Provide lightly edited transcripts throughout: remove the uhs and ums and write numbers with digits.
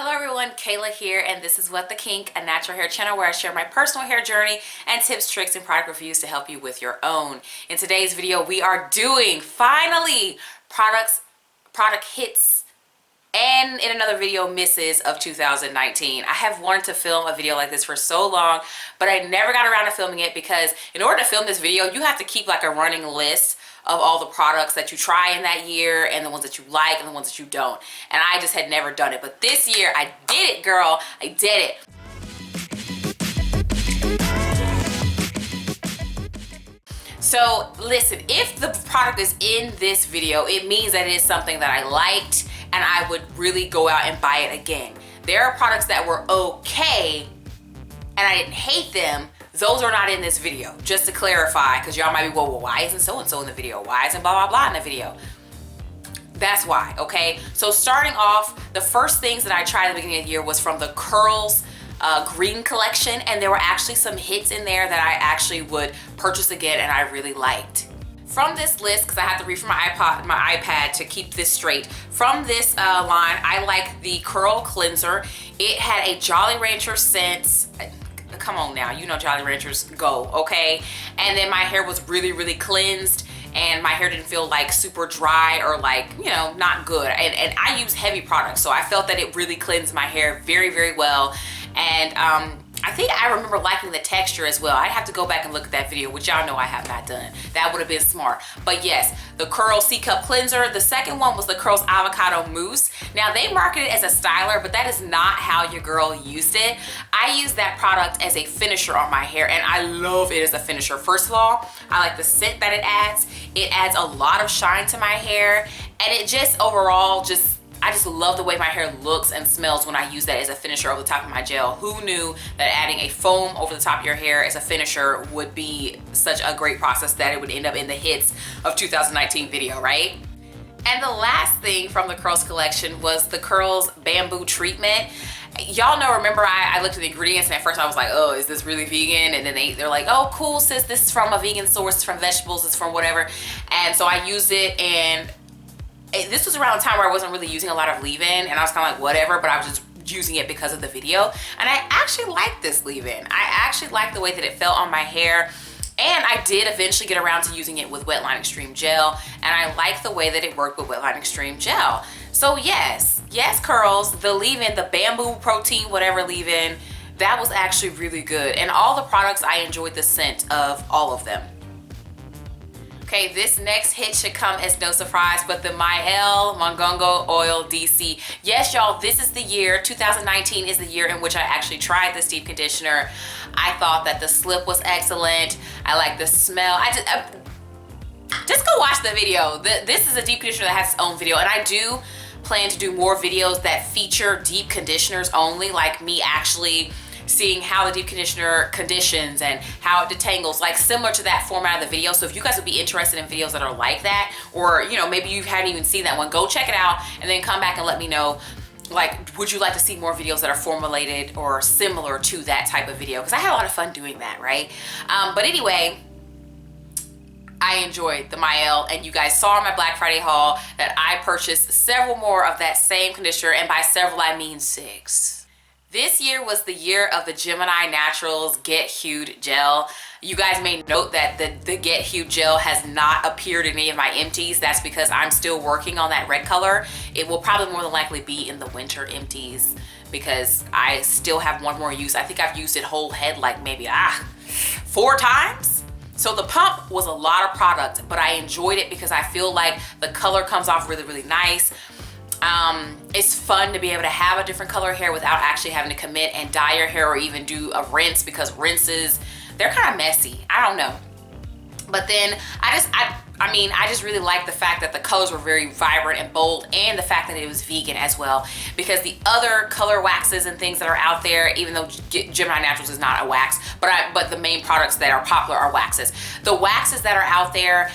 Hello everyone, Kayla here, and this is What the Kink, a natural hair channel where I share my personal hair journey and tips, tricks, and product reviews to help you with your own. In today's video, we are doing, finally, product hits and in another video, misses of 2019. I have wanted to film a video like this for so long, but I never got around to filming it because in order to film this video, you have to keep like a running list of all the products that you try in that year and the ones that you like and the ones that you don't. And I just had never done it. But this year, I did it, girl. I did it. So listen, if the product is in this video, it means that it is something that I liked and I would really go out and buy it again. There are products that were okay and I didn't hate them. Those are not in this video, just to clarify, because y'all might be, well, why isn't so-and-so in the video? Why isn't blah, blah, blah in the video? That's why, okay? So starting off, the first things that I tried at the beginning of the year was from the Curls green collection, and there were actually some hits in there that I actually would purchase again and I really liked. From this list, because I have to read from my iPad to keep this straight, from this line, I like the Curl Cleanser. It had a Jolly Rancher scent. Come on now, you know Jolly Ranchers go, okay? And then my hair was really, really cleansed and my hair didn't feel like super dry or like, you know, not good. And I use heavy products, so I felt that it really cleansed my hair very, very well. And I think I remember liking the texture as well. I'd have to go back and look at that video, which y'all know I have not done. That would have been smart. But yes, the Curl C-Cup Cleanser. The second one was the Curls Avocado Mousse. Now they market it as a styler, but that is not how your girl used it. I use that product as a finisher on my hair and I love it as a finisher. First of all, I like the scent that it adds. It adds a lot of shine to my hair and it just overall I just love the way my hair looks and smells when I use that as a finisher over the top of my gel. Who knew that adding a foam over the top of your hair as a finisher would be such a great process that it would end up in the hits of 2019 video, right? And the last thing from the Curls collection was the Curls Bamboo Treatment. Y'all know, remember I looked at the ingredients and at first I was like, oh, is this really vegan? And then they're like, oh, cool, sis, this is from a vegan source, it's from vegetables, it's from whatever. And so I used it and this was around the time where I wasn't really using a lot of leave-in and I was kind of like whatever, but I was just using it because of the video. And I actually like this leave-in. I actually like the way that it felt on my hair. And I did eventually get around to using it with Wetline Extreme Gel. And I like the way that it worked with Wetline Extreme Gel. So yes, Curls, the leave-in, the bamboo protein, whatever leave-in, that was actually really good. And all the products, I enjoyed the scent of all of them. Okay, this next hit should come as no surprise, but the Mielle Mongongo Oil DC. Yes, y'all, this is the year, 2019 is the year in which I actually tried this deep conditioner. I thought that the slip was excellent. I like the smell. Just go watch the video. This is a deep conditioner that has its own video, and I do plan to do more videos that feature deep conditioners only, like me actually seeing how the deep conditioner conditions and how it detangles, like similar to that format of the video. So if you guys would be interested in videos that are like that, or you know, maybe you hadn't even seen that one, go check it out and then come back and let me know, like, would you like to see more videos that are formulated or similar to that type of video? Because I had a lot of fun doing that, right? But anyway, I enjoyed the Mielle, and you guys saw in my Black Friday haul that I purchased several more of that same conditioner, and by several I mean 6. This year was the year of the Gemini Naturals Get Hued Gel. You guys may note that the Get Hued Gel has not appeared in any of my empties. That's because I'm still working on that red color. It will probably more than likely be in the winter empties because I still have one more use. I think I've used it whole head like maybe 4 times. So the pump was a lot of product, but I enjoyed it because I feel like the color comes off really, really nice. It's fun to be able to have a different color hair without actually having to commit and dye your hair or even do a rinse, because rinses, they're kind of messy. I don't know. But then I just really like the fact that the colors were very vibrant and bold, and the fact that it was vegan as well, because the other color waxes and things that are out there, even though Gemini Naturals is not a wax, but the main products that are popular are waxes. The waxes that are out there,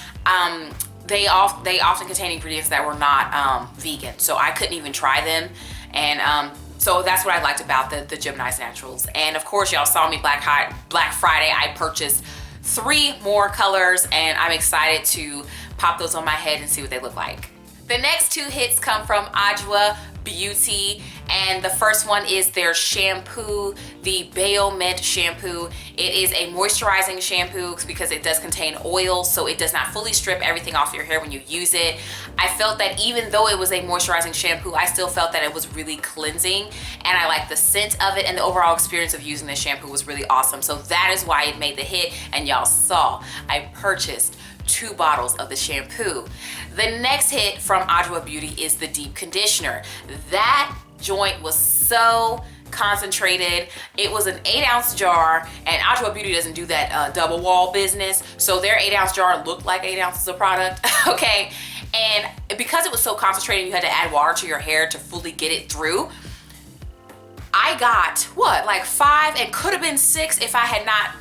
they often contain ingredients that were not vegan, so I couldn't even try them. And so that's what I liked about the Gemini Naturals. And of course, y'all saw me Black Friday. I purchased 3 more colors, and I'm excited to pop those on my head and see what they look like. The next 2 hits come from Adwoa Beauty, and the first one is their shampoo, the Bayo Mint shampoo. It is a moisturizing shampoo because it does contain oil, so it does not fully strip everything off your hair when you use it. I felt that even though it was a moisturizing shampoo, I still felt that it was really cleansing, and I like the scent of it, and the overall experience of using this shampoo was really awesome. So that is why it made the hit, and y'all saw I purchased 2 bottles of the shampoo. The next hit from Adwoa Beauty is the deep conditioner. That joint was so concentrated. It was an 8-ounce jar, and Adwoa Beauty doesn't do that double wall business, so their 8-ounce jar looked like 8 ounces of product. Okay, and because it was so concentrated, you had to add water to your hair to fully get it through. I got what, like 5, and could have been 6 if I had not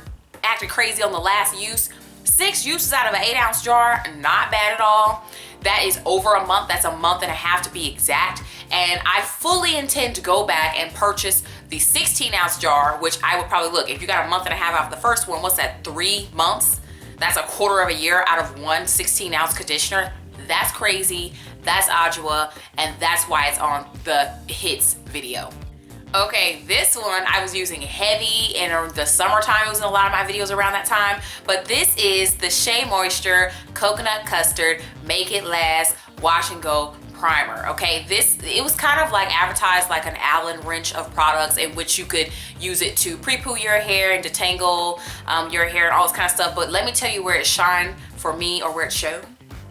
acted crazy on the last use. 6 uses out of an 8-ounce jar, not bad at all. That is over a month. That's a month and a half to be exact. And I fully intend to go back and purchase the 16-ounce jar, which I would probably, look, if you got a month and a half off the first one, what's that, 3 months? That's a quarter of a year out of one 16-ounce conditioner. That's crazy. That's Adwoa, and that's why it's on the hits video. Okay, this one I was using heavy in the summertime. It was in a lot of my videos around that time. But this is the Shea Moisture Coconut Custard Make It Last Wash and Go Primer. Okay, it was kind of like advertised like an Allen wrench of products in which you could use it to pre-poo your hair and detangle your hair and all this kind of stuff. But let me tell you where it shined for me, or where it shone.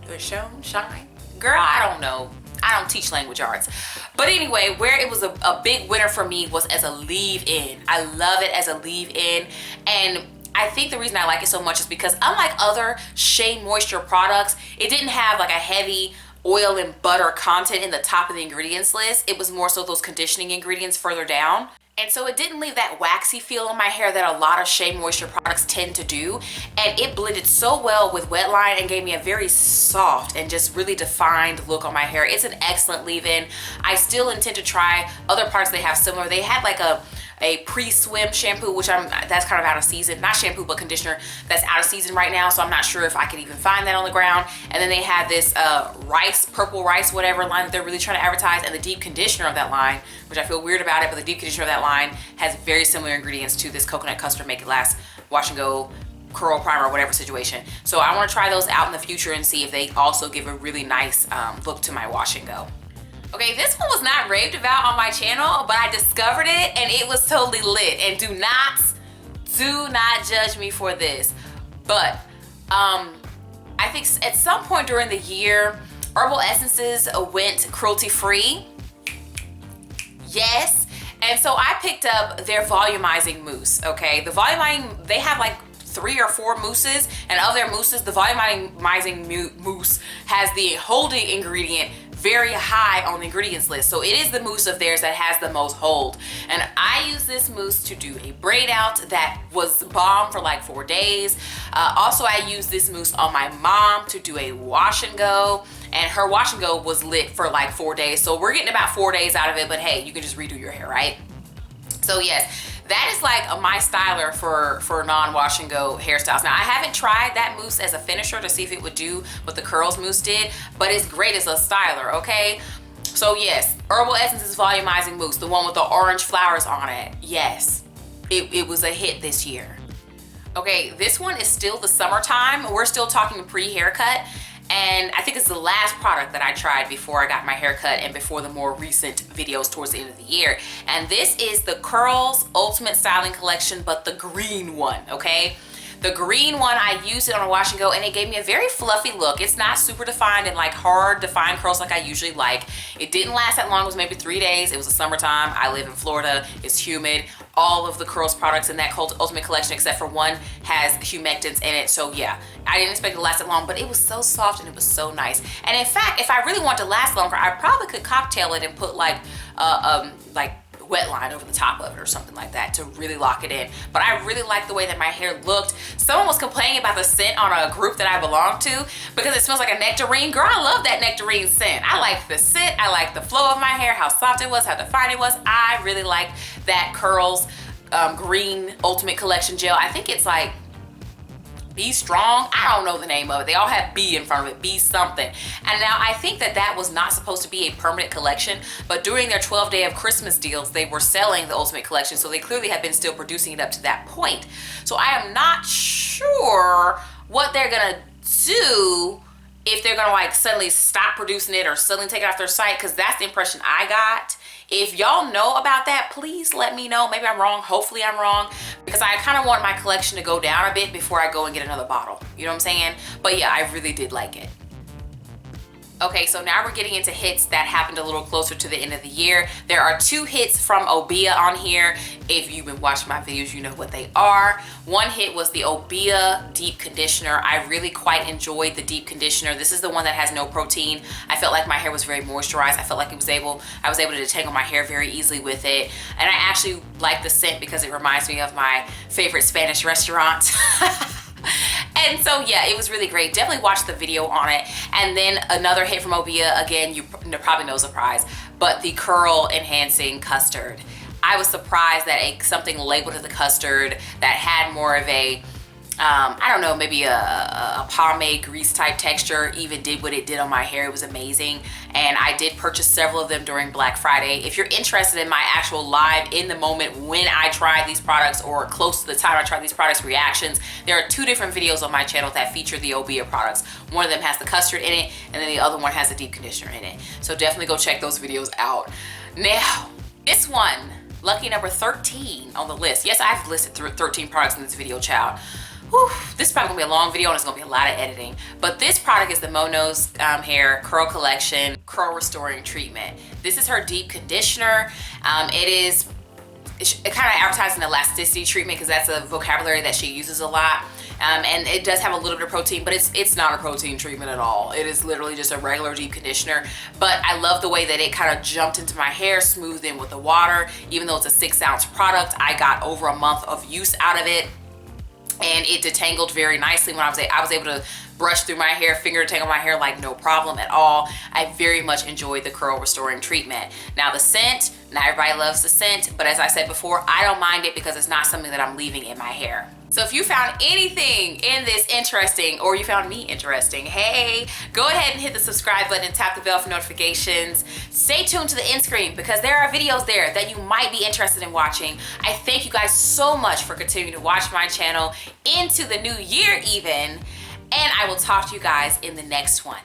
Where it shone? Shine? Girl, I don't know. I don't teach language arts. But anyway, where it was a big winner for me was as a leave-in. I love it as a leave-in. And I think the reason I like it so much is because unlike other Shea Moisture products, it didn't have like a heavy oil and butter content in the top of the ingredients list. It was more so those conditioning ingredients further down. And so it didn't leave that waxy feel on my hair that a lot of Shea Moisture products tend to do. And it blended so well with Wetline and gave me a very soft and just really defined look on my hair. It's an excellent leave-in. I still intend to try other products they have similar. They had like a pre-swim shampoo, which that's kind of out of season. Not shampoo, but conditioner that's out of season right now, so I'm not sure if I could even find that on the ground. And then they have this purple rice, whatever line that they're really trying to advertise, and the deep conditioner of that line, which I feel weird about it, but the deep conditioner of that line has very similar ingredients to this Coconut Custard Make It Last Wash and Go curl primer, whatever situation. So I want to try those out in the future and see if they also give a really nice look to my wash and go. Okay, this one was not raved about on my channel, but I discovered it and it was totally lit. And do not judge me for this. But I think at some point during the year, Herbal Essences went cruelty-free. Yes. And so I picked up their volumizing mousse, okay? The volumizing, they have like 3 or 4 mousses, and of their mousses, the volumizing mousse has the holding ingredient very high on the ingredients list. So it is the mousse of theirs that has the most hold. And I use this mousse to do a braid out that was bomb for like 4 days. Also, I used this mousse on my mom to do a wash and go, and her wash and go was lit for like 4 days. So we're getting about 4 days out of it, but hey, you can just redo your hair, right? So yes, that is like my styler for non-wash and go hairstyles. Now I haven't tried that mousse as a finisher to see if it would do what the curls mousse did, but it's great as a styler, okay? So yes, Herbal Essences Volumizing Mousse, the one with the orange flowers on it. Yes, it was a hit this year. Okay, this one is still the summertime. We're still talking pre-haircut. And I think it's the last product that I tried before I got my hair cut and before the more recent videos towards the end of the year. And this is the Curls Ultimate Styling Collection, but the green one, okay? The green one, I used it on a wash and go and it gave me a very fluffy look. It's not super defined and like hard defined curls like I usually like. It didn't last that long. It was maybe 3 days. It was the summertime. I live in Florida. It's humid. All of the curls products in that Ultimate Collection, except for one, has humectants in it. So yeah, I didn't expect it to last that long, but it was so soft and it was so nice. And in fact, if I really want to last longer, I probably could cocktail it and put like Wetline over the top of it or something like that to really lock it in. But I really like the way that my hair looked. Someone was complaining about the scent on a group that I belong to because it smells like a nectarine. Girl, I love that nectarine scent. I like the scent, I like the flow of my hair, how soft it was, how defined it was. I really like that Curls green Ultimate Collection gel. I think it's like Be Strong. I don't know the name of it. They all have B in front of it, Be something. And now I think that that was not supposed to be a permanent collection, but during their 12-day of Christmas deals, they were selling the Ultimate Collection, so they clearly have been still producing it up to that point. So I am not sure what they're gonna do, if they're gonna like suddenly stop producing it or suddenly take it off their site, because that's the impression I got. If y'all know about that, please let me know. Maybe I'm wrong. Hopefully I'm wrong, because I kind of want my collection to go down a bit before I go and get another bottle. You know what I'm saying? But yeah, I really did like it. Okay, so now we're getting into hits that happened a little closer to the end of the year. There are 2 hits from Obeah on here. If you've been watching my videos, you know what they are. One hit was the Obeah Deep Conditioner. I really quite enjoyed the Deep Conditioner. This is the one that has no protein. I felt like my hair was very moisturized. I felt like I was able to detangle my hair very easily with it. And I actually like the scent because it reminds me of my favorite Spanish restaurant. And so yeah, it was really great. Definitely watch the video on it. And then another hit from Obeah, again, you probably no surprise, but the Curl Enhancing Custard. I was surprised that something labeled as a custard that had more of a I don't know, maybe a pomade grease type texture even did what it did on my hair. It was amazing. And I did purchase several of them during Black Friday. If you're interested in my actual live in the moment when I tried these products, or close to the time I tried these products reactions, there are 2 different videos on my channel that feature the Obeah products. One of them has the custard in it, and then the other one has the deep conditioner in it. So definitely go check those videos out. Now, this one, lucky number 13 on the list. Yes, I've listed 13 products in this video, child. Whew, this is probably gonna be a long video and it's gonna be a lot of editing. But this product is the Mono's Hair Curl Collection Curl Restoring Treatment. This is her deep conditioner. It kind of advertised an elasticity treatment because that's a vocabulary that she uses a lot. And it does have a little bit of protein, but it's not a protein treatment at all. It is literally just a regular deep conditioner. But I love the way that it kind of jumped into my hair, smoothed in with the water. Even though it's a 6-ounce product, I got over a month of use out of it. And it detangled very nicely when I was able to brush through my hair, finger detangle my hair like no problem at all. I very much enjoyed the curl restoring treatment. Now the scent, not everybody loves the scent, but as I said before, I don't mind it because it's not something that I'm leaving in my hair. So if you found anything in this interesting, or you found me interesting, hey, go ahead and hit the subscribe button and tap the bell for notifications. Stay tuned to the end screen because there are videos there that you might be interested in watching. I thank you guys so much for continuing to watch my channel into the new year even, and I will talk to you guys in the next one.